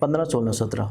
15, 16, 17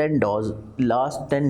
10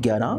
11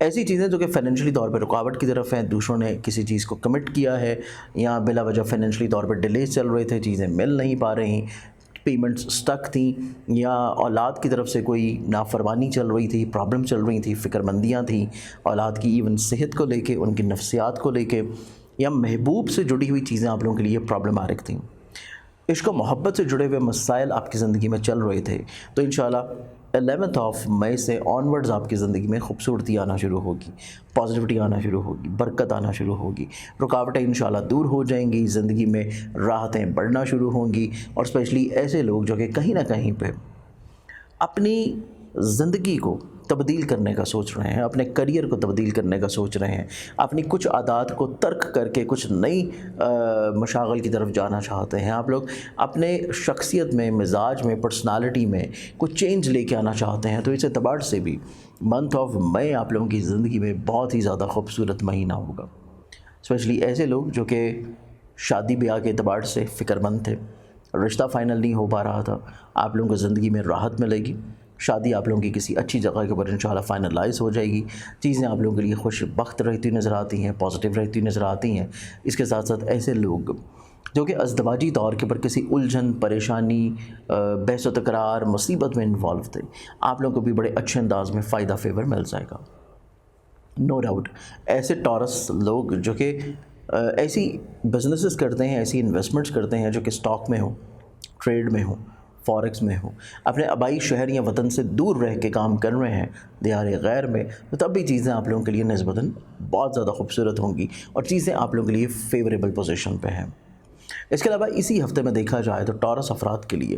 ایسی چیزیں جو کہ فائنینشلی طور پہ رکاوٹ کی طرف ہیں، دوسروں نے کسی چیز کو کمٹ کیا ہے یا بلا وجہ فائنینشلی طور پہ ڈیلیز چل رہے تھے، چیزیں مل نہیں پا رہی، پیمنٹس سٹک تھیں، یا اولاد کی طرف سے کوئی نافرمانی چل رہی تھی، پرابلم چل رہی تھیں، فکر مندیاں تھیں اولاد کی، ایون صحت کو لے کے، ان کی نفسیات کو لے کے، یا محبوب سے جڑی ہوئی چیزیں آپ لوگوں کے لیے پرابلماتک تھیں، عشق و محبت سے جڑے ہوئے مسائل آپ کی زندگی میں چل رہے تھے، تو انشاءاللہ 11 مئی سے آنورڈز آپ کی زندگی میں خوبصورتی آنا شروع ہوگی، پازیٹیوٹی آنا شروع ہوگی، برکت آنا شروع ہوگی، رکاوٹیں انشاءاللہ دور ہو جائیں گی، زندگی میں راحتیں بڑھنا شروع ہوں گی، اور اسپیشلی ایسے لوگ جو کہ کہیں نہ کہیں پہ اپنی زندگی کو تبدیل کرنے کا سوچ رہے ہیں، اپنے کریئر کو تبدیل کرنے کا سوچ رہے ہیں، اپنی کچھ عادات کو ترک کر کے کچھ نئی مشاغل کی طرف جانا چاہتے ہیں، آپ لوگ اپنے شخصیت میں، مزاج میں، پرسنالٹی میں کچھ چینج لے کے آنا چاہتے ہیں، تو اس اعتبار سے بھی منتھ آف مئی آپ لوگوں کی زندگی میں بہت ہی زیادہ خوبصورت مہینہ ہوگا، اسپیشلی ایسے لوگ جو کہ شادی بیاہ کے اعتبار سے فکر مند تھے، رشتہ فائنل نہیں ہو پا رہا تھا، آپ لوگوں کو زندگی میں راحت ملے گی، شادی آپ لوگوں کی کسی اچھی جگہ کے اوپر انشاءاللہ فائنلائز ہو جائے گی، چیزیں آپ لوگوں کے لیے خوش بخت رہتی نظر آتی ہیں، پازیٹیو رہتی نظر آتی ہیں۔ اس کے ساتھ ساتھ ایسے لوگ جو کہ ازدواجی طور کے اوپر کسی الجھن، پریشانی، بحث و تکرار، مصیبت میں انوالو تھے، آپ لوگوں کو بھی بڑے اچھے انداز میں فائدہ فیور مل جائے گا، نو ڈاؤٹ۔ ایسے ٹورس لوگ جو کہ ایسی بزنسز کرتے ہیں، ایسی انویسٹمنٹس کرتے ہیں جو کہ اسٹاک میں ہوں، ٹریڈ میں ہوں، فارکس میں ہوں، اپنے آبائی شہر یا وطن سے دور رہ کے کام کر رہے ہیں دیار غیر میں، تو تب بھی چیزیں آپ لوگوں کے لیے نسبتاً بہت زیادہ خوبصورت ہوں گی اور چیزیں آپ لوگوں کے لیے فیوریبل پوزیشن پہ ہیں۔ اس کے علاوہ اسی ہفتے میں دیکھا جائے تو ٹورس افراد کے لیے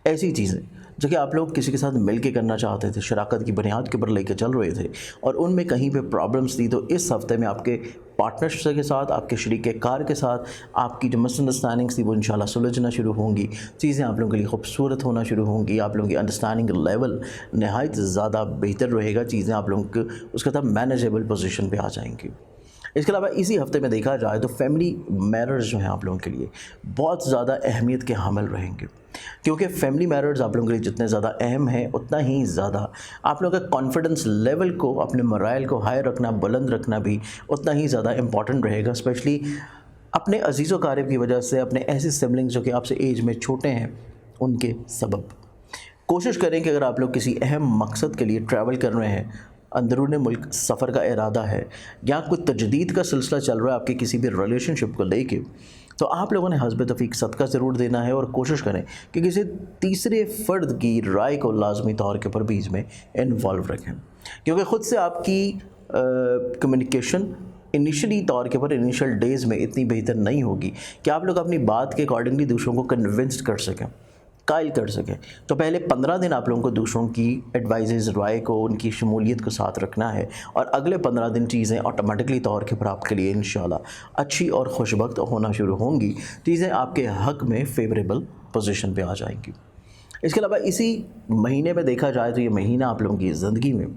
ایسی چیزیں جو کہ آپ لوگ کسی کے ساتھ مل کے کرنا چاہتے تھے، شراکت کی بنیاد کے اوپر لے کے چل رہے تھے، اور ان میں کہیں پہ پرابلمس تھی، تو اس ہفتے میں آپ کے پارٹنرشپ کے ساتھ، آپ کے شریک کار کے ساتھ آپ کی جو مس انڈرسٹینڈنگس تھی وہ انشاءاللہ سلجھنا شروع ہوں گی، چیزیں آپ لوگوں کے لیے خوبصورت ہونا شروع ہوں گی، آپ لوگوں کی انڈرسٹینڈنگ لیول نہایت زیادہ بہتر رہے گا، چیزیں آپ لوگوں کو اس کے ساتھ مینیجیبل پوزیشن پہ آ جائیں گی۔ اس کے علاوہ اسی ہفتے میں دیکھا جائے تو فیملی میٹرز جو ہیں آپ لوگوں کے لیے بہت زیادہ اہمیت کے حامل رہیں گے، کیونکہ فیملی میٹرز آپ لوگوں کے لیے جتنے زیادہ اہم ہیں اتنا ہی زیادہ آپ لوگوں کا کانفیڈنس لیول کو، اپنے مرائل کو ہائی رکھنا، بلند رکھنا بھی اتنا ہی زیادہ امپورٹنٹ رہے گا، اسپیشلی اپنے عزیز و اقارب کی وجہ سے، اپنے ایسے سبلنگز جو کہ آپ سے ایج میں چھوٹے ہیں ان کے سبب۔ کوشش کریں کہ اگر آپ لوگ کسی اہم مقصد کے لیے ٹریول کر رہے ہیں، اندرون ملک سفر کا ارادہ ہے، یا کوئی تجدید کا سلسلہ چل رہا ہے آپ کی کسی بھی ریلیشن شپ کو لے کے، تو آپ لوگوں نے حسب توفیق صدقہ ضرور دینا ہے، اور کوشش کریں کہ کسی تیسرے فرد کی رائے کو لازمی طور کے اوپر بھی اس میں انوالو رکھیں، کیونکہ خود سے آپ کی کمیونیکیشن انیشلی طور کے اوپر انیشل ڈیز میں اتنی بہتر نہیں ہوگی کہ آپ لوگ اپنی بات کے اکارڈنگلی دوسروں کو کنونسڈ کر سکیں، قائل کر سکیں، تو پہلے 15 دن آپ لوگوں کو دوسروں کی ایڈوائزز، رائے کو، ان کی شمولیت کو ساتھ رکھنا ہے، اور اگلے 15 دن چیزیں آٹومیٹکلی طور کے پر آپ کے لیے انشاءاللہ اچھی اور خوشبخت ہونا شروع ہوں گی، چیزیں آپ کے حق میں فیوریبل پوزیشن پہ آ جائیں گی۔ اس کے علاوہ اسی مہینے میں دیکھا جائے تو یہ مہینہ آپ لوگوں کی زندگی میں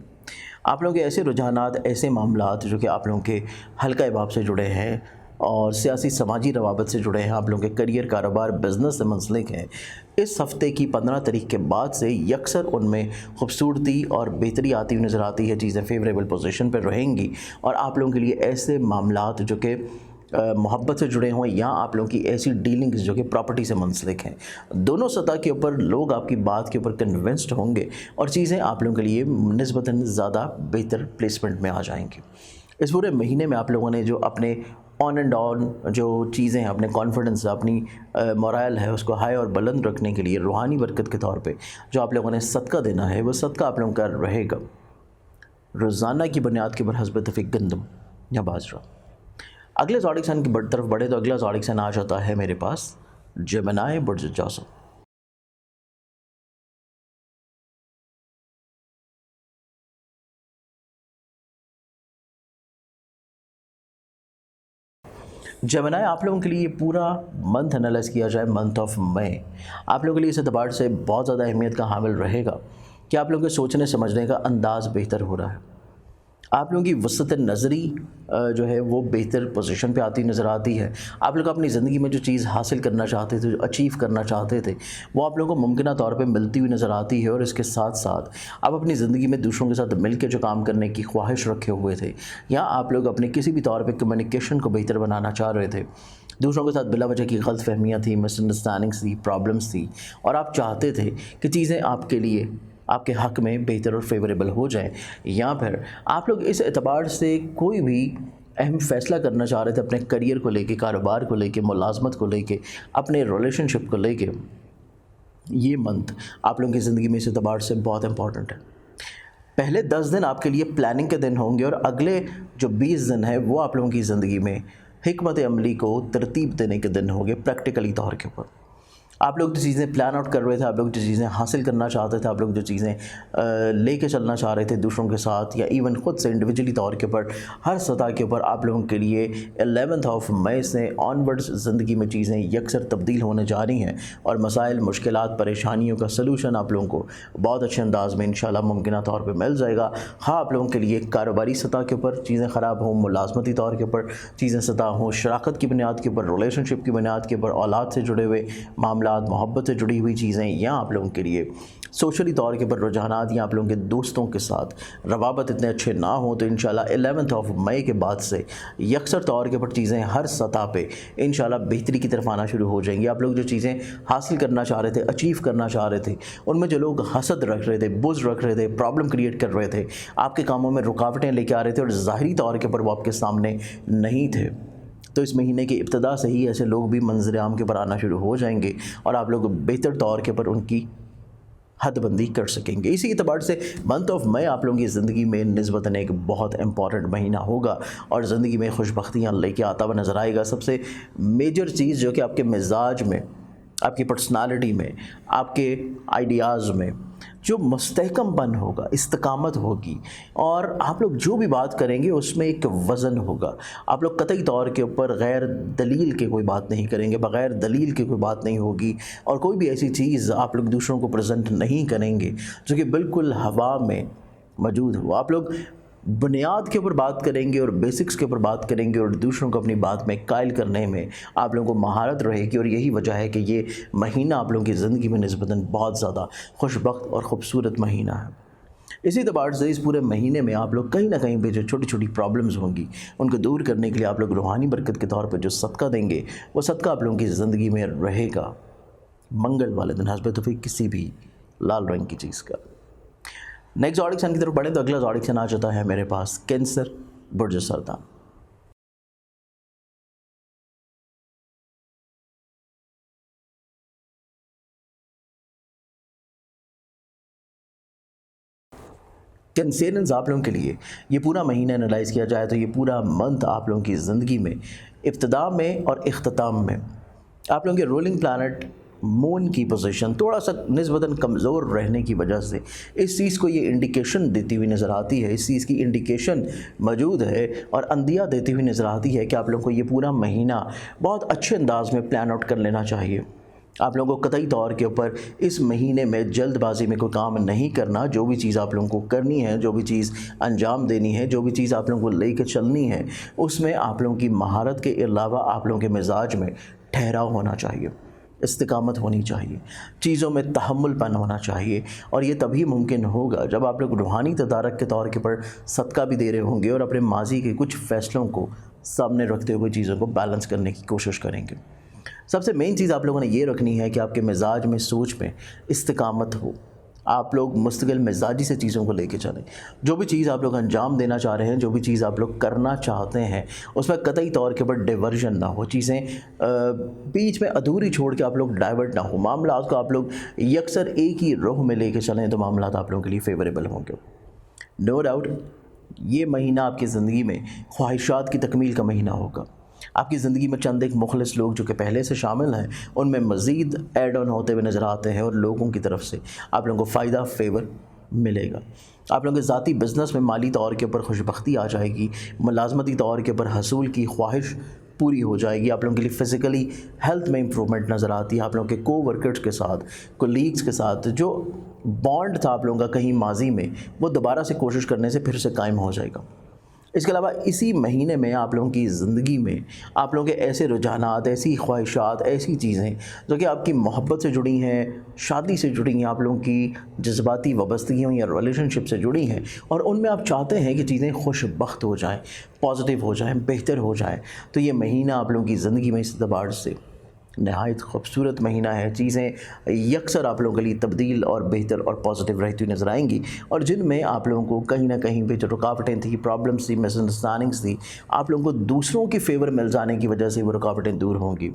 آپ لوگوں کے ایسے رجحانات، ایسے معاملات جو کہ آپ لوگوں کے حلقہ باب سے جڑے ہیں اور سیاسی سماجی روابط سے جڑے ہیں، آپ لوگوں کے کریئر، کاروبار، بزنس سے منسلک ہیں، اس ہفتے کی 15 تاریخ کے بعد سے یکسر ان میں خوبصورتی اور بہتری آتی ہوئی نظر آتی ہے، چیزیں فیوریبل پوزیشن پہ رہیں گی، اور آپ لوگوں کے لیے ایسے معاملات جو کہ محبت سے جڑے ہوں، یا آپ لوگوں کی ایسی ڈیلنگز جو کہ پراپرٹی سے منسلک ہیں، دونوں سطح کے اوپر لوگ آپ کی بات کے اوپر کنونسڈ ہوں گے، اور چیزیں آپ لوگوں کے لیے نسبتاً زیادہ بہتر پلیسمنٹ میں آ جائیں گی۔ اس پورے مہینے میں آپ لوگوں نے جو اپنے آن اینڈ آن جو چیزیں ہیں، اپنے کانفیڈنس، اپنی مورائل ہے اس کو ہائی اور بلند رکھنے کے لیے روحانی برکت کے طور پہ جو آپ لوگوں نے صدقہ دینا ہے، وہ صدقہ آپ لوگوں کا رہے گا روزانہ کی بنیاد کے اوپر حسب توفیق گندم یا باجرہ۔ اگلے زوڈک سائن کی طرف بڑھے تو اگلا زوڈک سائن آ جاتا ہے میرے پاس جیمنائی برج جوزف۔ جیمنائی آپ لوگوں کے لیے یہ پورا منتھ انالائز کیا جائے، منتھ آف مئی آپ لوگوں کے لیے اس اعتبار سے بہت زیادہ اہمیت کا حامل رہے گا کہ آپ لوگوں کے سوچنے سمجھنے کا انداز بہتر ہو رہا ہے، آپ لوگوں کی وسعت نظری جو ہے وہ بہتر پوزیشن پہ آتی نظر آتی ہے. آپ لوگ اپنی زندگی میں جو چیز حاصل کرنا چاہتے تھے, جو اچیو کرنا چاہتے تھے, وہ آپ لوگوں کو ممکنہ طور پہ ملتی ہوئی نظر آتی ہے. اور اس کے ساتھ ساتھ آپ اپنی زندگی میں دوسروں کے ساتھ مل کے جو کام کرنے کی خواہش رکھے ہوئے تھے, یا آپ لوگ اپنے کسی بھی طور پہ کمیونیکیشن کو بہتر بنانا چاہ رہے تھے, دوسروں کے ساتھ بلا وجہ کی غلط فہمیاں تھیں, مس انڈرسٹینڈنگس تھی, پرابلمس تھی, اور آپ چاہتے تھے کہ چیزیں آپ کے لیے آپ کے حق میں بہتر اور فیوریبل ہو جائیں, یا پھر آپ لوگ اس اعتبار سے کوئی بھی اہم فیصلہ کرنا چاہ رہے تھے اپنے کریئر کو لے کے, کاروبار کو لے کے, ملازمت کو لے کے, اپنے ریلیشن شپ کو لے کے, یہ منتھ آپ لوگوں کی زندگی میں اس اعتبار سے بہت امپورٹنٹ ہے. پہلے 10 دن آپ کے لیے پلاننگ کے دن ہوں گے, اور اگلے جو 20 دن ہے وہ آپ لوگوں کی زندگی میں حکمت عملی کو ترتیب دینے کے دن ہوں گے پریکٹیکلی طور کے اوپر. آپ لوگ جو چیزیں پلان آؤٹ کر رہے تھے, آپ لوگ جو چیزیں حاصل کرنا چاہتے تھے, آپ لوگ جو چیزیں لے کے چلنا چاہ رہے تھے دوسروں کے ساتھ, یا ایون خود سے انڈیویجولی طور کے اوپر, ہر سطح کے اوپر آپ لوگوں کے لیے 11 مئی سے آنورڈز زندگی میں چیزیں یکسر تبدیل ہونے جا رہی ہیں, اور مسائل, مشکلات, پریشانیوں کا سلوشن آپ لوگوں کو بہت اچھے انداز میں انشاءاللہ ممکنہ طور پہ مل جائے گا. ہاں, آپ لوگوں کے لیے کاروباری سطح کے اوپر چیزیں خراب ہوں, ملازمتی طور کے اوپر چیزیں سطح ہوں, شراکت کی بنیاد کے اوپر, ریلیشن شپ کی بنیاد کے اوپر, اولاد سے جڑے ہوئے معاملات, محبت سے جڑی ہوئی چیزیں, یا آپ لوگوں کے لیے سوشلی طور کے پر رجحانات, یا آپ لوگوں کے دوستوں کے ساتھ روابط اتنے اچھے نہ ہوں, تو انشاءاللہ 11 مئی کے بعد سے یکسر طور کے پر چیزیں ہر سطح پہ انشاءاللہ بہتری کی طرف آنا شروع ہو جائیں گی. آپ لوگ جو چیزیں حاصل کرنا چاہ رہے تھے, اچیو کرنا چاہ رہے تھے, ان میں جو لوگ حسد رکھ رہے تھے, بغض رکھ رہے تھے, پرابلم کریٹ کر رہے تھے, آپ کے کاموں میں رکاوٹیں لے کے آ رہے تھے, اور ظاہری طور کے پر وہ آپ کے سامنے نہیں تھے, تو اس مہینے کی ابتدا سے ہی ایسے لوگ بھی منظر عام کے پر آنا شروع ہو جائیں گے, اور آپ لوگ بہتر طور کے پر ان کی حد بندی کر سکیں گے. اسی اعتبار سے منتھ آف مئی آپ لوگوں کی زندگی میں نسبتاً ایک بہت امپورٹنٹ مہینہ ہوگا, اور زندگی میں خوش بختیاں لے کے آتا ہوا نظر آئے گا. سب سے میجر چیز جو کہ آپ کے مزاج میں, آپ کی پرسنالٹی میں, آپ کے آئیڈیاز میں جو مستحکم پن ہوگا, استقامت ہوگی, اور آپ لوگ جو بھی بات کریں گے اس میں ایک وزن ہوگا. آپ لوگ قطعی طور کے اوپر غیر دلیل کے کوئی بات نہیں کریں گے, بغیر دلیل کے کوئی بات نہیں ہوگی, اور کوئی بھی ایسی چیز آپ لوگ دوسروں کو پریزنٹ نہیں کریں گے جو کہ بالکل ہوا میں موجود ہو. آپ لوگ بنیاد کے اوپر بات کریں گے, اور بیسکس کے اوپر بات کریں گے, اور دوسروں کو اپنی بات میں قائل کرنے میں آپ لوگوں کو مہارت رہے گی. اور یہی وجہ ہے کہ یہ مہینہ آپ لوگوں کی زندگی میں نسبتاً بہت زیادہ خوش بخت اور خوبصورت مہینہ ہے. اسی اعتبار سے اس پورے مہینے میں آپ لوگ کہیں نہ کہیں پہ جو چھوٹی چھوٹی پرابلمز ہوں گی ان کو دور کرنے کے لیے آپ لوگ روحانی برکت کے طور پر جو صدقہ دیں گے, وہ صدقہ آپ لوگوں کی زندگی میں رہے گا منگل والے دن حسب توفیق کسی بھی لال رنگ کی چیز کا. نیکسٹ زوڈک سائن کی طرف بڑھیں تو اگلا زوڈک سائن آ جاتا ہے میرے پاس کینسر, برج سرطان. کینسیرنز آپ لوگوں کے لیے یہ پورا مہینہ انالائز کیا جائے تو یہ پورا منتھ آپ لوگوں کی زندگی میں ابتدا میں اور اختتام میں آپ لوگوں کے رولنگ پلانٹ مون کی پوزیشن تھوڑا سا نسبتاً کمزور رہنے کی وجہ سے اس چیز کو یہ انڈیکیشن دیتی ہوئی نظر آتی ہے, اس چیز کی انڈیکیشن موجود ہے اور اندیا دیتی ہوئی نظر آتی ہے کہ آپ لوگوں کو یہ پورا مہینہ بہت اچھے انداز میں پلان آؤٹ کر لینا چاہیے. آپ لوگوں کو قطعی طور کے اوپر اس مہینے میں جلد بازی میں کوئی کام نہیں کرنا. جو بھی چیز آپ لوگوں کو کرنی ہے, جو بھی چیز انجام دینی ہے, جو بھی چیز آپ لوگوں کو لے کے چلنی ہے, اس میں آپ لوگوں کی مہارت کے علاوہ آپ لوگوں کے مزاج میں ٹھہراؤ ہونا چاہیے, استقامت ہونی چاہیے, چیزوں میں تحمل پن ہونا چاہیے. اور یہ تبھی ممکن ہوگا جب آپ لوگ روحانی تدارک کے طور کے پر صدقہ بھی دے رہے ہوں گے اور اپنے ماضی کے کچھ فیصلوں کو سامنے رکھتے ہوئے چیزوں کو بیلنس کرنے کی کوشش کریں گے. سب سے مین چیز آپ لوگوں نے یہ رکھنی ہے کہ آپ کے مزاج میں, سوچ میں استقامت ہو. آپ لوگ مستقل مزاجی سے چیزوں کو لے کے چلیں. جو بھی چیز آپ لوگ انجام دینا چاہ رہے ہیں, جو بھی چیز آپ لوگ کرنا چاہتے ہیں, اس میں قطعی طور کے پر ڈیورژن نہ ہو, چیزیں بیچ میں ادھوری چھوڑ کے آپ لوگ ڈائیورٹ نہ ہو. معاملات کو آپ لوگ یکسر ایک ہی روح میں لے کے چلیں تو معاملات آپ لوگوں کے لیے فیوریبل ہوں گے. نو ڈاؤٹ یہ مہینہ آپ کی زندگی میں خواہشات کی تکمیل کا مہینہ ہوگا. آپ کی زندگی میں چند ایک مخلص لوگ جو کہ پہلے سے شامل ہیں ان میں مزید ایڈ آن ہوتے ہوئے نظر آتے ہیں, اور لوگوں کی طرف سے آپ لوگوں کو فائدہ, فیور ملے گا. آپ لوگوں کے ذاتی بزنس میں مالی طور کے اوپر خوش بختی آ جائے گی, ملازمتی طور کے اوپر حصول کی خواہش پوری ہو جائے گی. آپ لوگوں کے لیے فزیکلی ہیلتھ میں امپرومنٹ نظر آتی ہے. آپ لوگوں کے کو ورکرز کے ساتھ, کولیگز کے ساتھ جو بانڈ تھا آپ لوگوں کا کہیں ماضی میں, وہ دوبارہ سے کوشش کرنے سے پھر سے قائم ہو جائے گا. اس کے علاوہ اسی مہینے میں آپ لوگوں کی زندگی میں آپ لوگوں کے ایسے رجحانات، ایسی خواہشات، ایسی چیزیں جو کہ آپ کی محبت سے جڑی ہیں، شادی سے جڑی ہیں، آپ لوگوں کی جذباتی وابستگیوں یا ریلیشن شپ سے جڑی ہیں، اور ان میں آپ چاہتے ہیں کہ چیزیں خوش بخت ہو جائیں، پازیٹیو ہو جائیں، بہتر ہو جائیں، تو یہ مہینہ آپ لوگوں کی زندگی میں اس اعتبار سے نہایت خوبصورت مہینہ ہے۔ چیزیں یکسر آپ لوگوں کے لیے تبدیل اور بہتر اور پازیٹیو رہتی ہوئی نظر آئیں گی، اور جن میں آپ لوگوں کو کہیں نہ کہیں پہ جو رکاوٹیں تھیں، پرابلمس تھی، مس انڈرسٹینڈنگس تھی، آپ لوگوں کو دوسروں کی فیور مل جانے کی وجہ سے وہ رکاوٹیں دور ہوں گی۔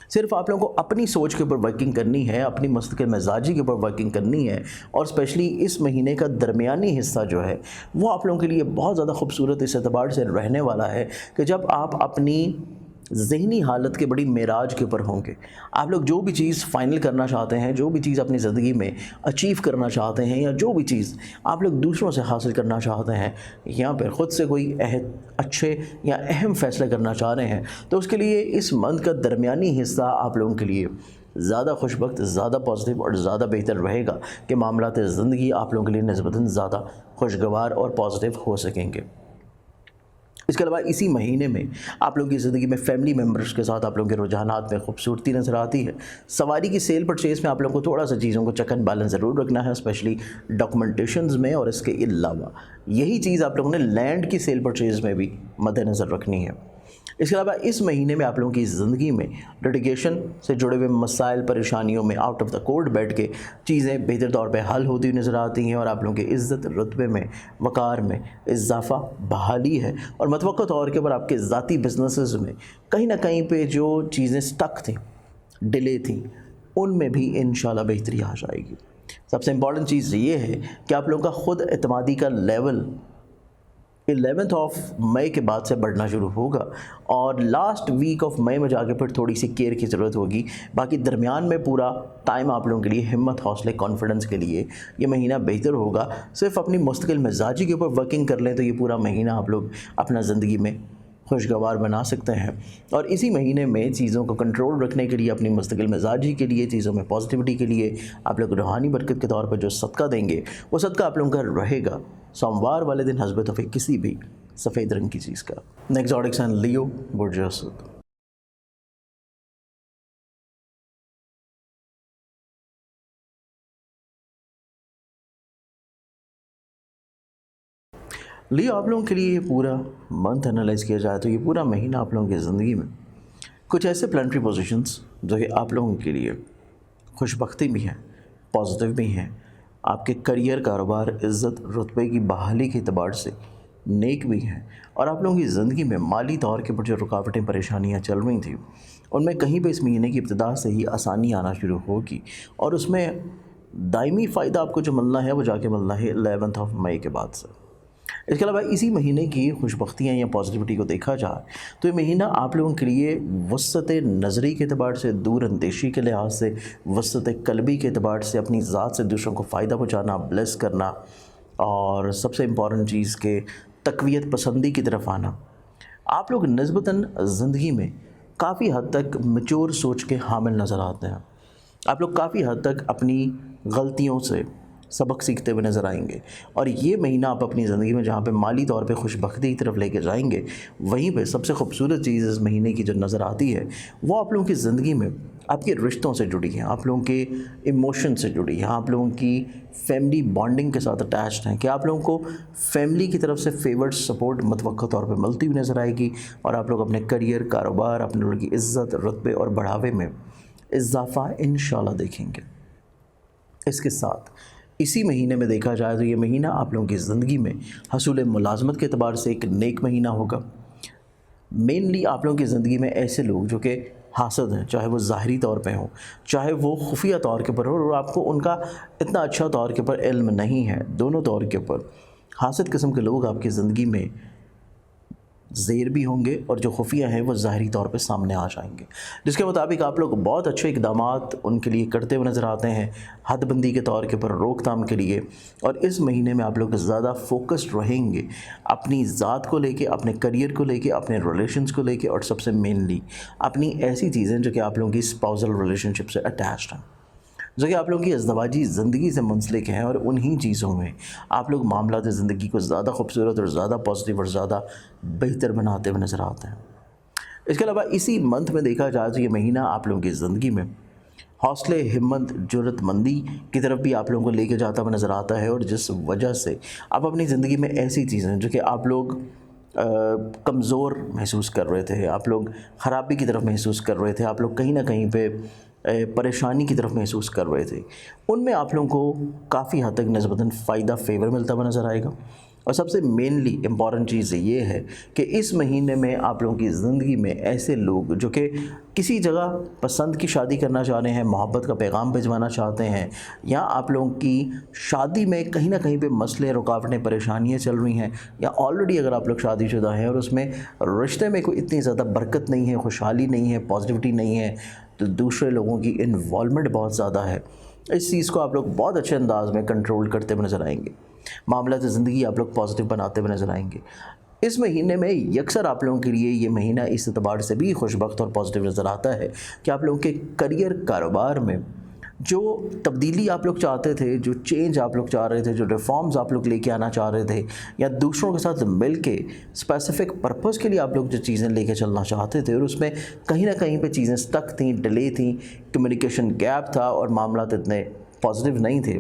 صرف آپ لوگوں کو اپنی سوچ کے اوپر ورکنگ کرنی ہے، اپنی مستقل مزاجی کے اوپر ورکنگ کرنی ہے، اور اسپیشلی اس مہینے کا درمیانی حصہ جو ہے وہ آپ لوگوں کے لیے بہت زیادہ خوبصورت اس اعتبار سے رہنے والا ہے کہ جب آپ اپنی ذہنی حالت کے بڑی معراج کے اوپر ہوں گے، آپ لوگ جو بھی چیز فائنل کرنا چاہتے ہیں، جو بھی چیز اپنی زندگی میں اچیو کرنا چاہتے ہیں، یا جو بھی چیز آپ لوگ دوسروں سے حاصل کرنا چاہتے ہیں، یا پھر خود سے کوئی اچھے یا اہم فیصلے کرنا چاہ رہے ہیں، تو اس کے لیے اس منتھ کا درمیانی حصہ آپ لوگوں کے لیے زیادہ خوش بخت، زیادہ پازیٹیو اور زیادہ بہتر رہے گا کہ معاملات زندگی آپ لوگوں کے لیے نسبتاً زیادہ خوشگوار اور پازیٹیو ہو سکیں گے۔ اس کے علاوہ اسی مہینے میں آپ لوگوں کی زندگی میں فیملی ممبرس کے ساتھ آپ لوگوں کے رجحانات میں خوبصورتی نظر آتی ہے۔ سواری کی سیل پرچیز میں آپ لوگوں کو تھوڑا سا چیزوں کو چیک اینڈ بیلنس ضرور رکھنا ہے، اسپیشلی ڈاکومنٹیشنز میں، اور اس کے علاوہ یہی چیز آپ لوگوں نے لینڈ کی سیل پرچیز میں بھی مد نظر رکھنی ہے۔ اس کے علاوہ اس مہینے میں آپ لوگوں کی زندگی میں لٹیگیشن سے جڑے ہوئے مسائل، پریشانیوں میں آؤٹ آف دا کورٹ بیٹھ کے چیزیں بہتر طور پہ حل ہوتی ہوئی نظر آتی ہیں، اور آپ لوگوں کی عزت، رتبے میں، وقار میں اضافہ، بحالی ہے، اور متوقع طور کے اوپر آپ کے ذاتی بزنسز میں کہیں نہ کہیں پہ جو چیزیں سٹک تھیں، ڈیلے تھیں، ان میں بھی انشاءاللہ بہتری آ جائے گی۔ سب سے امپورٹنٹ چیز یہ ہے کہ آپ لوگوں کا خود اعتمادی کا لیول 11 مئی کے بعد سے بڑھنا شروع ہوگا، اور لاسٹ ویک آف مئی میں جا کے پھر تھوڑی سی کیئر کی ضرورت ہوگی۔ باقی درمیان میں پورا ٹائم آپ لوگوں کے لیے ہمت، حوصلے، کانفیڈنس کے لیے یہ مہینہ بہتر ہوگا۔ صرف اپنی مستقل مزاجی کے اوپر ورکنگ کر لیں تو یہ پورا مہینہ آپ لوگ اپنا زندگی میں خوشگوار بنا سکتے ہیں، اور اسی مہینے میں چیزوں کو کنٹرول رکھنے کے لیے، اپنی مستقل مزاجی کے لیے، چیزوں میں پازیٹیوٹی کے لیے آپ لوگ روحانی برکت کے طور پر جو صدقہ دیں گے، وہ صدقہ آپ لوگوں کا رہے گا سوموار والے دن حسب توفیق کسی بھی سفید رنگ کی چیز کا۔ نیکسٹ زوڈک سائن لیو، برج اسد۔ لیو، آپ لوگوں کے لیے یہ پورا منتھ انالائز کیا جائے تو یہ پورا مہینہ آپ لوگوں کی زندگی میں کچھ ایسے پلانٹری پوزیشنز جو کہ آپ لوگوں کے لیے خوش بختی بھی ہیں، پازیٹیو بھی ہیں، آپ کے کریئر، کاروبار، عزت، رتبے کی بحالی کے اعتبار سے نیک بھی ہیں، اور آپ لوگوں کی زندگی میں مالی طور کے اوپر جو رکاوٹیں، پریشانیاں چل رہی تھیں، ان میں کہیں پہ اس مہینے کی ابتدا سے ہی آسانی آنا شروع ہوگی، اور اس میں دائمی فائدہ آپ کو جو ملنا ہے وہ جا کے ملنا ہے 11 مئی کے بعد سے۔ اس کے علاوہ اسی مہینے کی خوش بختیاں یا پازیٹیوٹی کو دیکھا جائے تو یہ مہینہ آپ لوگوں کے لیے وسعت نظری کے اعتبار سے، دور اندیشی کے لحاظ سے، وسعت قلبی کے اعتبار سے، اپنی ذات سے دوسروں کو فائدہ پہنچانا، بلیس کرنا، اور سب سے امپورٹنٹ چیز کہ تقویت پسندی کی طرف آنا، آپ لوگ نسبتاً زندگی میں کافی حد تک میچور سوچ کے حامل نظر آتے ہیں۔ آپ لوگ کافی حد تک اپنی غلطیوں سے سبق سیکھتے ہوئے نظر آئیں گے، اور یہ مہینہ آپ اپنی زندگی میں جہاں پہ مالی طور پہ خوش بختی کی طرف لے کے جائیں گے، وہیں پہ سب سے خوبصورت چیز اس مہینے کی جو نظر آتی ہے وہ آپ لوگوں کی زندگی میں آپ کے رشتوں سے جڑی ہیں، آپ لوگوں کے ایموشن سے جڑی ہیں، آپ لوگوں کی فیملی بانڈنگ کے ساتھ اٹیچڈ ہیں، کہ آپ لوگوں کو فیملی کی طرف سے فیورڈ سپورٹ متوقع طور پہ ملتی ہوئی نظر آئے گی، اور آپ لوگ اپنے کریئر، کاروبار، اپنے لوگوں کی عزت، رتبے اور بڑھاوے میں اضافہ انشاءاللہ دیکھیں گے۔ اس کے ساتھ اسی مہینے میں دیکھا جائے تو یہ مہینہ آپ لوگوں کی زندگی میں حصول ملازمت کے اعتبار سے ایک نیک مہینہ ہوگا۔ مینلی آپ لوگوں کی زندگی میں ایسے لوگ جو کہ حاسد ہیں، چاہے وہ ظاہری طور پہ ہوں، چاہے وہ خفیہ طور کے اوپر ہو، اور آپ کو ان کا اتنا اچھا طور کے اوپر علم نہیں ہے، دونوں طور کے اوپر حاسد قسم کے لوگ آپ کی زندگی میں زیر بھی ہوں گے، اور جو خفیہ ہیں وہ ظاہری طور پہ سامنے آ جائیں گے، جس کے مطابق آپ لوگ بہت اچھے اقدامات ان کے لیے کرتے ہوئے نظر آتے ہیں، حد بندی کے طور کے اوپر، روک تھام کے لیے۔ اور اس مہینے میں آپ لوگ زیادہ فوکسڈ رہیں گے اپنی ذات کو لے کے، اپنے کریئر کو لے کے، اپنے ریلیشنز کو لے کے، اور سب سے مینلی اپنی ایسی چیزیں جو کہ آپ لوگوں کی اسپاؤزل ریلیشن شپ سے اٹیچڈ ہیں۔ جو کہ آپ لوگوں کی ازدواجی زندگی سے منسلک ہیں، اور انہی چیزوں میں آپ لوگ معاملات زندگی کو زیادہ خوبصورت اور زیادہ پازیٹیو اور زیادہ بہتر بناتے ہوئے نظر آتے ہیں۔ اس کے علاوہ اسی منتھ میں دیکھا جائے تو یہ مہینہ آپ لوگوں کی زندگی میں حوصلے، ہمت، جرأت مندی کی طرف بھی آپ لوگوں کو لے کے جاتا ہوا نظر آتا ہے، اور جس وجہ سے آپ اپنی زندگی میں ایسی چیزیں جو کہ آپ لوگ کمزور محسوس کر رہے تھے، آپ لوگ خرابی کی طرف محسوس کر رہے تھے، آپ لوگ کہیں نہ کہیں پہ پریشانی کی طرف محسوس کر رہے تھے، ان میں آپ لوگوں کو کافی حد تک نسبتاً فائدہ، فیور ملتا ہوا نظر آئے گا۔ اور سب سے مینلی امپورٹنٹ چیز یہ ہے کہ اس مہینے میں آپ لوگوں کی زندگی میں ایسے لوگ جو کہ کسی جگہ پسند کی شادی کرنا چاہ رہے ہیں، محبت کا پیغام بھجوانا چاہتے ہیں، یا آپ لوگوں کی شادی میں کہیں نہ کہیں پہ مسئلے، رکاوٹیں، پریشانیاں چل رہی ہیں، یا آلریڈی اگر آپ لوگ شادی شدہ ہیں اور اس میں رشتے میں کوئی اتنی زیادہ برکت نہیں ہے، خوشحالی نہیں ہے، پازیٹیوٹی نہیں ہے، تو دوسرے لوگوں کی انوالومنٹ بہت زیادہ ہے، اس چیز کو آپ لوگ بہت اچھے انداز میں کنٹرول کرتے ہوئے نظر آئیں گے، معاملات زندگی آپ لوگ پازیٹیو بناتے ہوئے نظر آئیں گے۔ اس مہینے میں یکسر آپ لوگوں کے لیے یہ مہینہ اس اعتبار سے بھی خوش بخت اور پازیٹیو نظر آتا ہے کہ آپ لوگوں کے کریئر، کاروبار میں جو تبدیلی آپ لوگ چاہتے تھے، جو چینج آپ لوگ چاہ رہے تھے، جو ریفارمز آپ لوگ لے کے آنا چاہ رہے تھے، یا دوسروں کے ساتھ مل کے اسپیسیفک پرپس کے لیے آپ لوگ جو چیزیں لے کے چلنا چاہتے تھے، اور اس میں کہیں نہ کہیں پہ چیزیں سٹک تھیں، ڈیلے تھیں، کمیونیکیشن گیپ تھا، اور معاملات اتنے پازیٹیو نہیں تھے،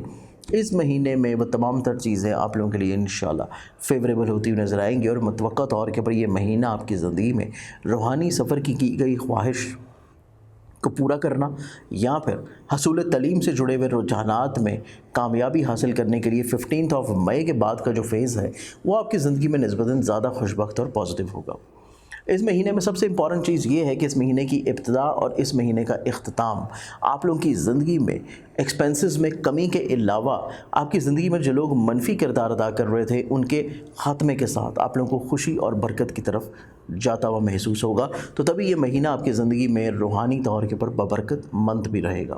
اس مہینے میں وہ تمام تر چیزیں آپ لوگوں کے لیے انشاءاللہ فیوریبل ہوتی ہوئی نظر آئیں گی، اور متوقع طور کے پر یہ مہینہ آپ کی زندگی میں روحانی سفر کی گئی خواہش کو پورا کرنا، یا پھر حصول تعلیم سے جڑے ہوئے رجحانات میں کامیابی حاصل کرنے کے لیے 15 مئی کے بعد کا جو فیز ہے وہ آپ کی زندگی میں نسبتاً زیادہ خوش بخت اور پازیٹیو ہوگا۔ اس مہینے میں سب سے امپورٹنٹ چیز یہ ہے کہ اس مہینے کی ابتدا اور اس مہینے کا اختتام آپ لوگوں کی زندگی میں ایکسپینسز میں کمی کے علاوہ آپ کی زندگی میں جو لوگ منفی کردار ادا کر رہے تھے ان کے خاتمے کے ساتھ آپ لوگوں کو خوشی اور برکت کی طرف جاتا ہوا محسوس ہوگا، تو تبھی یہ مہینہ آپ کی زندگی میں روحانی طور کے پر ببرکت مند بھی رہے گا۔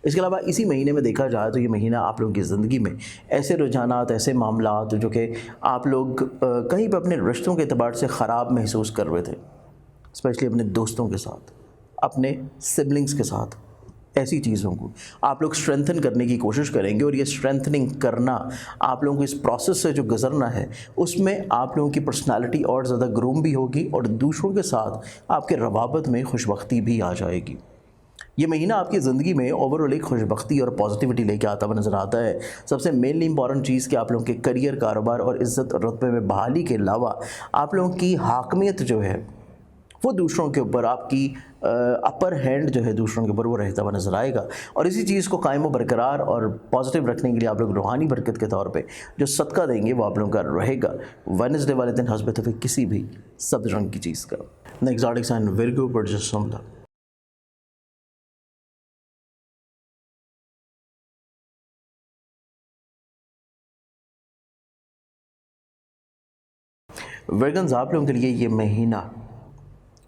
اس کے علاوہ اسی مہینے میں دیکھا جائے تو یہ مہینہ آپ لوگوں کی زندگی میں ایسے رجحانات، ایسے معاملات جو کہ آپ لوگ کہیں پہ اپنے رشتوں کے اعتبار سے خراب محسوس کر رہے تھے، اسپیشلی اپنے دوستوں کے ساتھ، اپنے سبلنگز کے ساتھ، ایسی چیزوں کو آپ لوگ اسٹرینتھن کرنے کی کوشش کریں گے، اور یہ اسٹرینتھننگ کرنا آپ لوگوں کو اس پروسیس سے جو گزرنا ہے اس میں آپ لوگوں کی پرسنالٹی اور زیادہ گروم بھی ہوگی، اور دوسروں کے ساتھ آپ کے روابط میں خوش بختی بھی آ جائے گی۔ یہ مہینہ آپ کی زندگی میں اوورآل ایک خوش بختی اور پازیٹیوٹی لے کے آتا ہوا نظر آتا ہے۔ سب سے مینلی امپورٹنٹ چیز کہ آپ لوگوں کے کریئر، کاروبار اور عزت اور رتبے میں بحالی کے علاوہ آپ لوگوں کی حاکمیت جو ہے وہ دوسروں کے اوپر، آپ کی اپر ہینڈ جو ہے دوسروں کے اوپر وہ رہتا ہوا نظر آئے گا، اور اسی چیز کو قائم و برقرار اور پازیٹیو رکھنے کے لیے آپ لوگ روحانی برکت کے طور پہ جو صدقہ دیں گے وہ آپ لوگوں کا رہے گا وینسڈے والے دن حسب اتفاق کسی بھی سبز رنگ کی چیز کا۔ نیکسٹ زوڈک سائن ورگو پر جس ورگنز آپ لوگوں کے لیے یہ مہینہ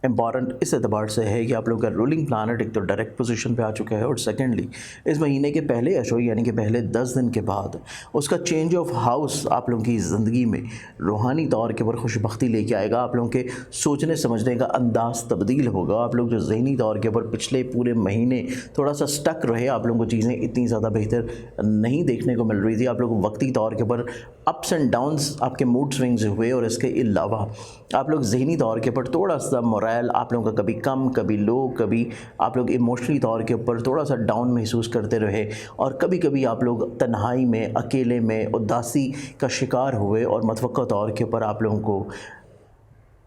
امپورٹنٹ اس اعتبار سے ہے کہ آپ لوگوں کا رولنگ پلانٹ ایک تو ڈائریکٹ پوزیشن پہ آ چکا ہے، اور سیکنڈلی اس مہینے کے پہلے اشوئی یعنی کہ پہلے 10 دن کے بعد اس کا چینج آف ہاؤس آپ لوگوں کی زندگی میں روحانی طور کے پر خوش بختی لے کے آئے گا، آپ لوگوں کے سوچنے سمجھنے کا انداز تبدیل ہوگا، آپ لوگ جو ذہنی طور کے پر پچھلے پورے مہینے تھوڑا سا سٹک رہے، آپ لوگوں کو چیزیں اتنی زیادہ بہتر نہیں دیکھنے کو مل رہی تھی، آپ لوگ وقتی طور کے پر اپس اینڈ ڈاؤنز آپ کے موڈ سوئنگز ہوئے، اور اس کے علاوہ آپ لوگ ذہنی طور کے پر تھوڑا سا مورائل آپ لوگوں کا کبھی کم، کبھی لو، کبھی آپ لوگ ایموشنلی طور کے اوپر تھوڑا سا ڈاؤن محسوس کرتے رہے، اور کبھی کبھی آپ لوگ تنہائی میں، اکیلے میں اداسی کا شکار ہوئے، اور متوقع طور کے اوپر آپ لوگوں کو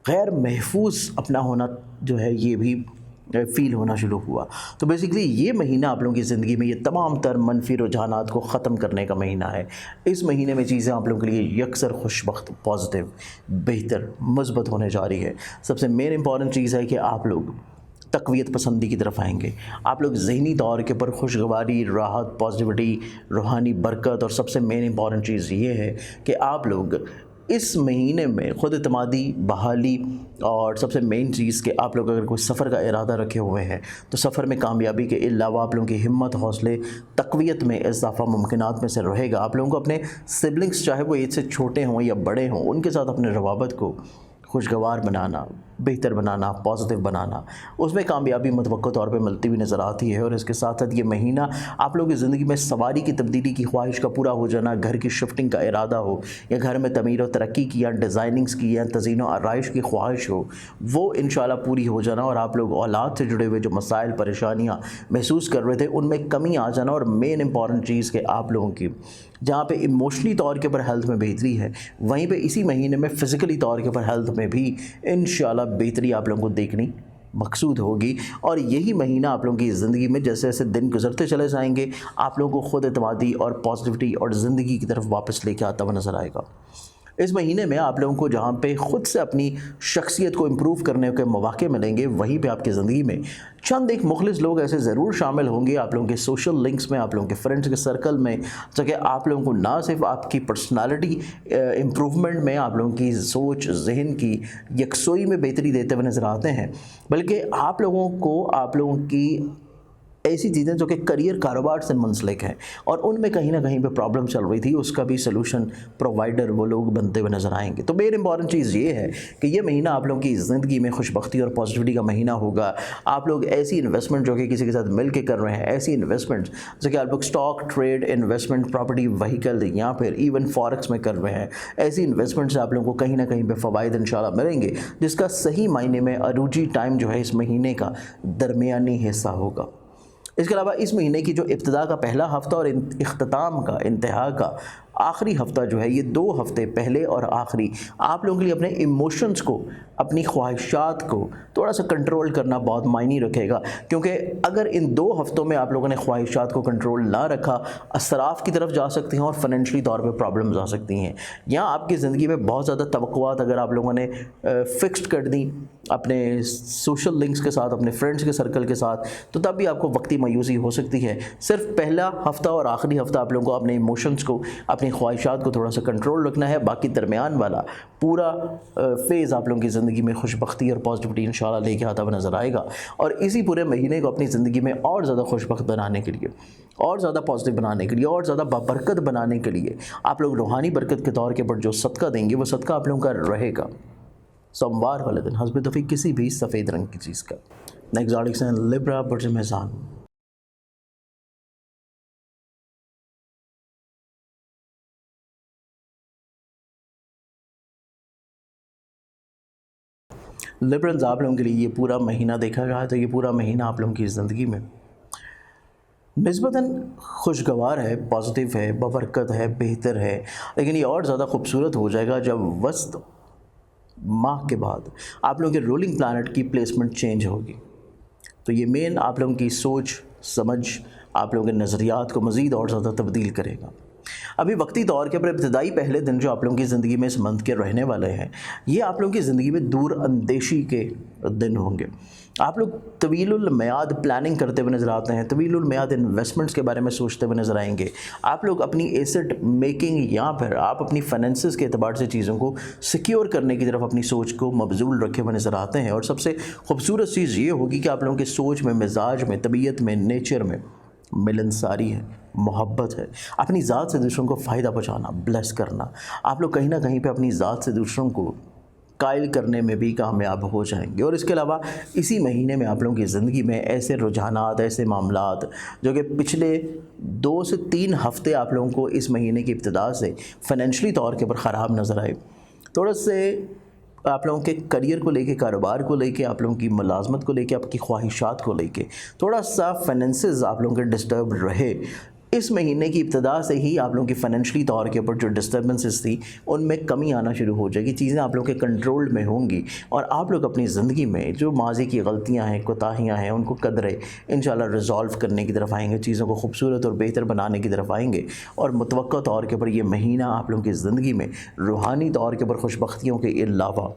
غیر محفوظ اپنا ہونا جو ہے یہ بھی فیل ہونا شروع ہوا۔ تو بیسیکلی یہ مہینہ آپ لوگوں کی زندگی میں یہ تمام تر منفی رجحانات کو ختم کرنے کا مہینہ ہے۔ اس مہینے میں چیزیں آپ لوگوں کے لیے یکسر خوش بخت، پازیٹیو، بہتر، مثبت ہونے جا رہی ہے۔ سب سے مین امپورٹنٹ چیز ہے کہ آپ لوگ تقویت پسندی کی طرف آئیں گے، آپ لوگ ذہنی طور کے پر خوشگواری، راحت، پازیٹیوٹی، روحانی برکت، اور سب سے مین امپورٹنٹ چیز یہ ہے کہ آپ لوگ اس مہینے میں خود اعتمادی، بحالی، اور سب سے مین چیز کہ آپ لوگ اگر کوئی سفر کا ارادہ رکھے ہوئے ہیں تو سفر میں کامیابی کے علاوہ آپ لوگوں کی ہمت، حوصلے، تقویت میں اضافہ ممکنات میں سے رہے گا۔ آپ لوگوں کو اپنے سبلنگس چاہے وہ ایج سے چھوٹے ہوں یا بڑے ہوں ان کے ساتھ اپنے روابط کو خوشگوار بنانا، بہتر بنانا، پازیٹیو بنانا، اس میں کامیابی متوقع طور پہ ملتی ہوئی نظر آتی ہے۔ اور اس کے ساتھ ساتھ یہ مہینہ آپ لوگوں کی زندگی میں سواری کی تبدیلی کی خواہش کا پورا ہو جانا، گھر کی شفٹنگ کا ارادہ ہو، یا گھر میں تعمیر و ترقی کی یا ڈیزائننگز کی یا تزئین و آرائش کی خواہش ہو، وہ انشاءاللہ پوری ہو جانا، اور آپ لوگ اولاد سے جڑے ہوئے جو مسائل پریشانیاں محسوس کر رہے تھے ان میں کمی آ جانا، اور مین امپورٹنٹ چیز کہ آپ لوگوں کی جہاں پہ ایموشنلی طور کے اوپر ہیلتھ میں بہتری ہے، وہیں پہ اسی مہینے میں فزیکلی طور کے اوپر ہیلتھ میں بھی انشاءاللہ بہتری آپ لوگوں کو دیکھنی مقصود ہوگی۔ اور یہی مہینہ آپ لوگوں کی زندگی میں جیسے جیسے دن گزرتے چلے جائیں گے، آپ لوگوں کو خود اعتمادی اور پازیٹیوٹی اور زندگی کی طرف واپس لے کے آتا ہوا نظر آئے گا۔ اس مہینے میں آپ لوگوں کو جہاں پہ خود سے اپنی شخصیت کو امپروو کرنے کے مواقع ملیں گے، وہیں پہ آپ کی زندگی میں چند ایک مخلص لوگ ایسے ضرور شامل ہوں گے آپ لوگوں کے سوشل لنکس میں، آپ لوگوں کے فرینڈس کے سرکل میں، جو کہ آپ لوگوں کو نہ صرف آپ کی پرسنالٹی امپروومنٹ میں، آپ لوگوں کی سوچ ذہن کی یکسوئی میں بہتری دیتے ہوئے نظر آتے ہیں، بلکہ آپ لوگوں کی ایسی چیزیں جو کہ کریئر کاروبار سے منسلک ہیں اور ان میں کہیں نہ کہیں پہ پرابلم چل رہی تھی، اس کا بھی سلوشن پرووائڈر وہ لوگ بنتے ہوئے نظر آئیں گے۔ تو مین امپورٹنٹ چیز یہ ہے کہ یہ مہینہ آپ لوگوں کی زندگی میں خوش بختی اور پازیٹیوٹی کا مہینہ ہوگا۔ آپ لوگ ایسی انویسٹمنٹ جو کہ کسی کے ساتھ مل کے کر رہے ہیں، ایسی انویسٹمنٹ جو کہ آپ لوگ stock trade investment, property vehicle یا پھر ایون فارکس میں کر رہے ہیں، ایسی انویسٹمنٹ سے آپ لوگوں کو کہیں نہ کہیں پہ فوائد انشاءاللہ ملیں گے، جس کا صحیح معنی میں عروجی ٹائم جو ہے اس مہینے کا درمیانی حصہ ہوگا۔ اس کے علاوہ اس مہینے کی جو ابتدا کا پہلا ہفتہ اور اختتام کا، انتہا کا آخری ہفتہ جو ہے، یہ 2 ہفتے پہلے اور آخری آپ لوگوں کے لیے اپنے ایموشنز کو، اپنی خواہشات کو تھوڑا سا کنٹرول کرنا بہت معنی رکھے گا، کیونکہ اگر ان 2 ہفتوں میں آپ لوگوں نے خواہشات کو کنٹرول نہ رکھا، اسراف کی طرف جا سکتے ہیں اور فائنینشلی طور پہ پرابلمز آ سکتی ہیں، یا آپ کی زندگی میں بہت زیادہ توقعات اگر آپ لوگوں نے فکسڈ کر دیں اپنے سوشل لنکس کے ساتھ، اپنے فرینڈس کے سرکل کے ساتھ، تو تب بھی آپ کو وقتی مایوسی ہو سکتی ہے۔ صرف پہلا ہفتہ اور آخری ہفتہ آپ لوگوں کو اپنے ایموشنز کو، اپنی خواہشات کو تھوڑا سا کنٹرول رکھنا ہے، باقی درمیان والا پورا فیز آپ لوگوں کی زندگی میں خوش بختی اور پازیٹیوٹی انشاءاللہ لے کے آتا ہوا نظر آئے گا۔ اور اسی پورے مہینے کو اپنی زندگی میں اور زیادہ خوش بخت بنانے کے لیے، اور زیادہ پازیٹیو بنانے کے لیے، اور زیادہ بابرکت بنانے کے لیے آپ لوگ روحانی برکت کے طور کے پر جو صدقہ دیں گے، وہ صدقہ آپ لوگوں کا رہے گا سوموار والے دن حسب توفیق کسی بھی سفید رنگ کی چیز کا۔ نیکسٹ زوڈک سائن لبرا، برج میزان۔ لبرنز آپ لوگوں کے لیے یہ پورا مہینہ دیکھا جائے تو یہ پورا مہینہ آپ لوگوں کی زندگی میں نسبتاً خوشگوار ہے، پازیٹیو ہے، بابرکت ہے، بہتر ہے، لیکن یہ اور زیادہ خوبصورت ہو جائے گا جب وسط ماہ کے بعد آپ لوگوں کے رولنگ پلانٹ کی پلیسمنٹ چینج ہوگی۔ تو یہ مین آپ لوگوں کی سوچ سمجھ، آپ لوگوں کے نظریات کو مزید اور زیادہ تبدیل کرے گا۔ ابھی وقتی طور کے پر ابتدائی پہلے دن جو آپ لوگوں کی زندگی میں اس منتھ کے رہنے والے ہیں، یہ آپ لوگوں کی زندگی میں دور اندیشی کے دن ہوں گے۔ آپ لوگ طویل المیعاد پلاننگ کرتے ہوئے نظر آتے ہیں، طویل المیعاد انویسٹمنٹس کے بارے میں سوچتے ہوئے نظر آئیں گے۔ آپ لوگ اپنی ایسٹ میکنگ یا پھر آپ اپنی فائنینسز کے اعتبار سے چیزوں کو سیکیور کرنے کی طرف اپنی سوچ کو مبذول رکھے ہوئے نظر آتے ہیں۔ اور سب سے خوبصورت چیز یہ ہوگی کہ آپ لوگوں کی سوچ میں، مزاج میں، طبیعت میں، نیچر میں ملنساری ہے، محبت ہے، اپنی ذات سے دوسروں کو فائدہ پہنچانا، بلیس کرنا۔ آپ لوگ کہیں نہ کہیں پہ اپنی ذات سے دوسروں کو قائل کرنے میں بھی کامیاب ہو جائیں گے۔ اور اس کے علاوہ اسی مہینے میں آپ لوگوں کی زندگی میں ایسے رجحانات، ایسے معاملات جو کہ پچھلے 2 سے 3 ہفتے آپ لوگوں کو اس مہینے کی ابتدا سے فائنینشلی طور کے پر خراب نظر آئے، تھوڑا سے آپ لوگوں کے کریئر کو لے کے، کاروبار کو لے کے، آپ لوگوں کی ملازمت کو لے کے، آپ کی خواہشات کو لے کے تھوڑا سا فائنینسز آپ لوگوں کے ڈسٹرب رہے۔ اس مہینے کی ابتدا سے ہی آپ لوگوں کی فائنینشلی طور کے اوپر جو ڈسٹربنسز تھی ان میں کمی آنا شروع ہو جائے گی، چیزیں آپ لوگوں کے کنٹرول میں ہوں گی، اور آپ لوگ اپنی زندگی میں جو ماضی کی غلطیاں ہیں، کوتاہیاں ہیں، ان کو قدرے انشاءاللہ ریزالو کرنے کی طرف آئیں گے، چیزوں کو خوبصورت اور بہتر بنانے کی طرف آئیں گے۔ اور متوقع طور کے اوپر یہ مہینہ آپ لوگوں کی زندگی میں روحانی طور کے اوپر خوش بختیوں کے علاوہ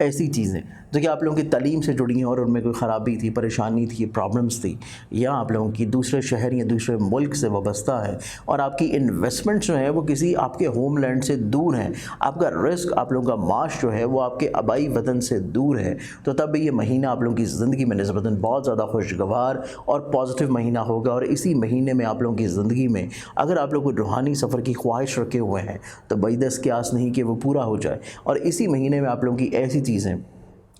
ایسی چیزیں جو کہ آپ لوگوں کی تعلیم سے جڑی ہیں اور ان میں کوئی خرابی تھی، پریشانی تھی، پرابلمس تھی، یا آپ لوگوں کی دوسرے شہر یا دوسرے ملک سے وابستہ ہے اور آپ کی انویسٹمنٹس جو ہیں وہ کسی آپ کے ہوم لینڈ سے دور ہیں، آپ کا رزق، آپ لوگوں کا معاش جو ہے وہ آپ کے آبائی وطن سے دور ہے، تو تب بھی یہ مہینہ آپ لوگوں کی زندگی میں نسبتاً بہت زیادہ خوشگوار اور پازیٹیو مہینہ ہوگا۔ اور اسی مہینے میں آپ لوگوں کی زندگی میں اگر آپ لوگ روحانی سفر کی خواہش رکھے ہوئے ہیں تو بعید اس کے آس نہیں کہ وہ پورا ہو جائے۔ اور اسی مہینے میں آپ لوگوں کی ایسی چیزیں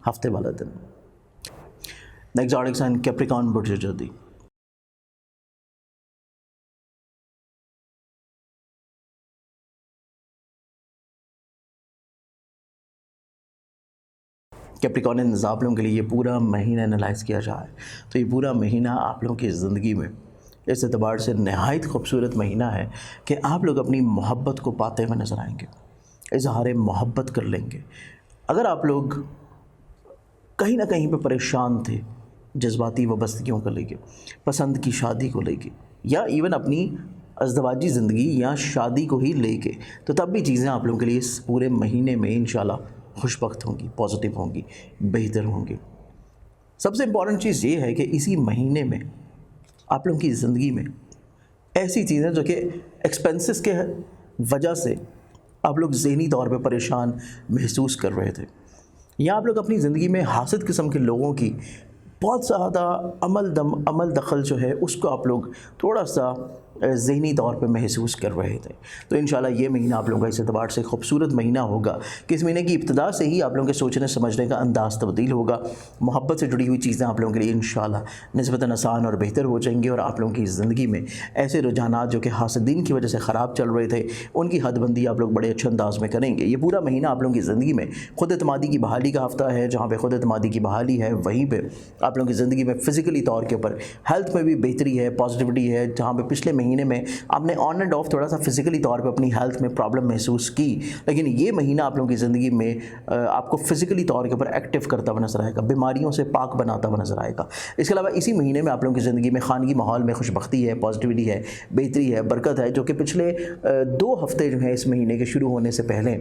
ہفتے والا دن. نیکسٹ زوڈک سائن کیپریکارن برج جدی. کیپریکارنز آپ لوگوں کے لیے یہ پورا مہینہ انالائز کیا جائے تو یہ پورا مہینہ آپ لوگوں کی زندگی میں اس اعتبار سے نہایت خوبصورت مہینہ ہے کہ آپ لوگ اپنی محبت کو پاتے ہوئے نظر آئیں گے, اظہار محبت کر لیں گے. اگر آپ لوگ کہیں نہ کہیں پہ پریشان تھے جذباتی وابستگیوں کو لے کے, پسند کی شادی کو لے کے, یا ایون اپنی ازدواجی زندگی یا شادی کو ہی لے کے, تو تب بھی چیزیں آپ لوگوں کے لیے اس پورے مہینے میں انشاءاللہ خوش بخت ہوں گی, پازیٹیو ہوں گی, بہتر ہوں گی. سب سے امپورٹنٹ چیز یہ ہے کہ اسی مہینے میں آپ لوگوں کی زندگی میں ایسی چیزیں جو کہ ایکسپینسز کے وجہ سے آپ لوگ ذہنی طور پہ پریشان محسوس کر رہے تھے, یا آپ لوگ اپنی زندگی میں حاسد قسم کے لوگوں کی بہت زیادہ عمل دخل جو ہے اس کو آپ لوگ تھوڑا سا ذہنی طور پہ محسوس کر رہے تھے. تو انشاءاللہ یہ مہینہ آپ لوگوں کا اس اعتبار سے خوبصورت مہینہ ہوگا کہ اس مہینے کی ابتدا سے ہی آپ لوگوں کے سوچنے سمجھنے کا انداز تبدیل ہوگا. محبت سے جڑی ہوئی چیزیں آپ لوگوں کے لیے انشاءاللہ نسبتاً آسان اور بہتر ہو جائیں گے, اور آپ لوگوں کی زندگی میں ایسے رجحانات جو کہ حاسدین کی وجہ سے خراب چل رہے تھے ان کی حد بندی آپ لوگ بڑے اچھے انداز میں کریں گے. یہ پورا مہینہ آپ لوگوں کی زندگی میں خود اعتمادی کی بحالی کا ہفتہ ہے. جہاں پہ خود اعتمادی کی بحالی ہے وہیں پہ آپ لوگوں کی زندگی میں فزیکلی طور کے اوپر ہیلتھ میں بھی بہتری ہے, پازیٹیوٹی ہے. جہاں پہ پچھلے مہینے میں آپ نے آن اینڈ آف تھوڑا سا فزیکلی طور پہ اپنی ہیلتھ میں پرابلم محسوس کی, لیکن یہ مہینہ آپ لوگوں کی زندگی میں آپ کو فزیکلی طور کے اوپر ایکٹیو کرتا ہوا نظر آئے گا, بیماریوں سے پاک بناتا ہوا نظر آئے گا. اس کے علاوہ اسی مہینے میں آپ لوگوں کی زندگی میں خانگی ماحول میں خوش بختی ہے, پازیٹیوٹی ہے, بہتری ہے, برکت ہے, جو کہ پچھلے 2 ہفتے جو ہیں اس مہینے کے شروع ہونے سے پہلے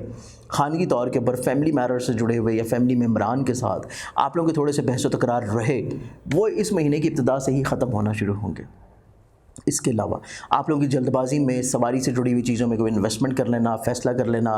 خانگی طور کے اوپر فیملی میٹر سے جڑے ہوئے یا فیملی ممبران کے ساتھ آپ لوگوں کے تھوڑے سے بحث و تکرار رہے, وہ اس مہینے کی ابتدا سے ہی ختم ہونا شروع ہوں گے. اس کے علاوہ آپ لوگوں کی جلد بازی میں سواری سے جڑی ہوئی چیزوں میں کوئی انویسٹمنٹ کر لینا, فیصلہ کر لینا,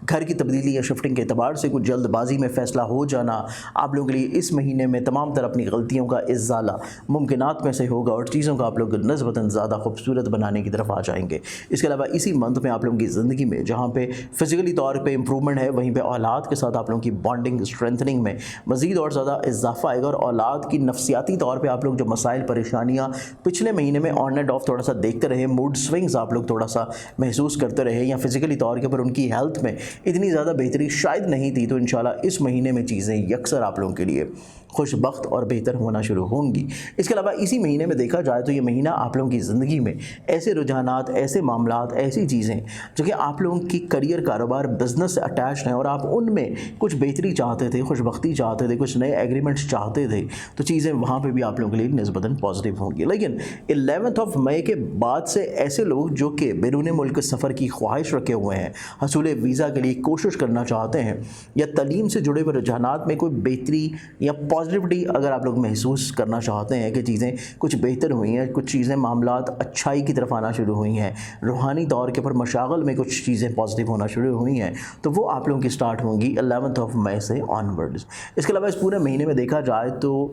گھر کی تبدیلی یا شفٹنگ کے اعتبار سے کچھ جلد بازی میں فیصلہ ہو جانا آپ لوگوں کے لیے اس مہینے میں تمام تر اپنی غلطیوں کا ازالہ ممکنات میں سے ہوگا, اور چیزوں کا آپ لوگ نسبتاً زیادہ خوبصورت بنانے کی طرف آ جائیں گے. اس کے علاوہ اسی منتھ میں آپ لوگوں کی زندگی میں جہاں پہ فزیکلی طور پہ امپرومنٹ ہے وہیں پہ اولاد کے ساتھ آپ لوگوں کی بانڈنگ اسٹرینتھننگ میں مزید اور زیادہ اضافہ آئے گا, اور اولاد کی نفسیاتی طور پہ آپ لوگ جو مسائل پریشانیاں پچھلے مہینے میں آن اینڈ آف تھوڑا سا دیکھتے رہے, موڈ سوئنگز آپ لوگ تھوڑا سا محسوس کرتے رہے, یا فزیکلی طور کے اوپر ان کی ہیلتھ میں اتنی زیادہ بہتری شاید نہیں تھی, تو انشاءاللہ اس مہینے میں چیزیں یکسر آپ لوگوں کے لیے خوش بخت اور بہتر ہونا شروع ہوں گی. اس کے علاوہ اسی مہینے میں دیکھا جائے تو یہ مہینہ آپ لوگوں کی زندگی میں ایسے رجحانات, ایسے معاملات, ایسی چیزیں جو کہ آپ لوگوں کی کریئر, کاروبار, بزنس سے اٹیچڈ ہیں اور آپ ان میں کچھ بہتری چاہتے تھے, خوش بختی چاہتے تھے, کچھ نئے ایگریمنٹس چاہتے تھے, تو چیزیں وہاں پہ بھی آپ لوگوں کے لیے نسبتاً پازیٹیو ہوں گی. لیکن 11 مئی کے بعد سے ایسے لوگ جو کہ بیرون ملک سفر کی خواہش رکھے ہوئے ہیں, حصول ویزا کے لیے کوشش کرنا چاہتے ہیں, یا تعلیم سے جڑے ہوئے رجحانات میں کوئی بہتری یا پازیٹیوٹی اگر آپ لوگ محسوس کرنا چاہتے ہیں کہ چیزیں کچھ بہتر ہوئی ہیں, کچھ چیزیں معاملات اچھائی کی طرف آنا شروع ہوئی ہیں, روحانی طور کے پر مشاغل میں کچھ چیزیں پازیٹیو ہونا شروع ہوئی ہیں, تو وہ آپ لوگوں کی سٹارٹ ہوں گی 11 مئی سے آن ورڈز. اس کے علاوہ اس پورے مہینے میں دیکھا جائے تو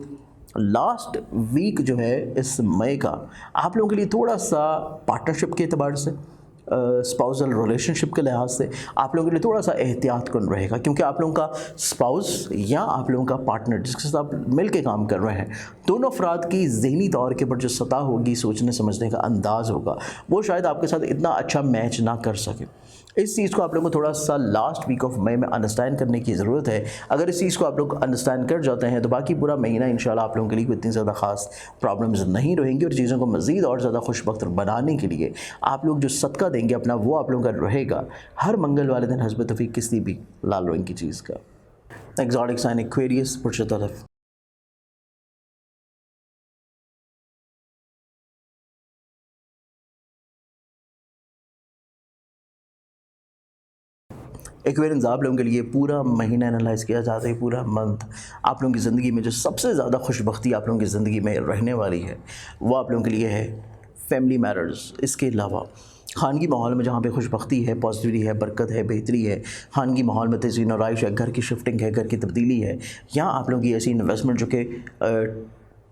لاسٹ ویک جو ہے اس مئی کا آپ لوگوں کے لیے تھوڑا سا پارٹنرشپ کے اعتبار سے, اسپاؤزل ریلیشن شپ کے لحاظ سے آپ لوگوں کے لیے تھوڑا سا احتیاط کن رہے گا, کیونکہ آپ لوگوں کا اسپاؤس یا آپ لوگوں کا پارٹنر جس کے ساتھ آپ مل کے کام کر رہے ہیں, دونوں افراد کی ذہنی طور کے پر جو سطح ہوگی, سوچنے سمجھنے کا انداز ہوگا, وہ شاید آپ کے ساتھ اتنا اچھا میچ نہ کر سکے. اس چیز کو آپ لوگوں کو تھوڑا سا لاسٹ ویک آف مئی میں انڈرسٹینڈ کرنے کی ضرورت ہے. اگر اس چیز کو آپ لوگ انڈرسٹینڈ کر جاتے ہیں تو باقی پورا مہینہ انشاءاللہ آپ لوگوں کے لیے کوئی اتنی زیادہ خاص پرابلمز نہیں رہیں گی, اور چیزوں کو مزید اور زیادہ خوش بخت بنانے کے لیے آپ لوگ جو صدقہ دیں گے اپنا, وہ آپ لوگوں کا رہے گا ہر منگل والے دن حسب توفیق کسی بھی لال رنگ کی چیز کا. ایگزاٹک سائن ایکویریس پرش طرف. ایکویرینز آپ لوگوں کے لیے پورا مہینہ انالائز کیا جاتا ہے, پورا منتھ آپ لوگوں کی زندگی میں جو سب سے زیادہ خوش بختی آپ لوگوں کی زندگی میں رہنے والی ہے وہ آپ لوگوں کے لیے ہے فیملی میٹرز. اس کے علاوہ خانگی ماحول میں جہاں پہ خوش بختی ہے, پازیٹیوٹی ہے, برکت ہے, بہتری ہے, خانگی ماحول میں تزئین و آرائش ہے, گھر کی شفٹنگ ہے, گھر کی تبدیلی ہے, یا آپ لوگوں کی ایسی انویسٹمنٹ جو کہ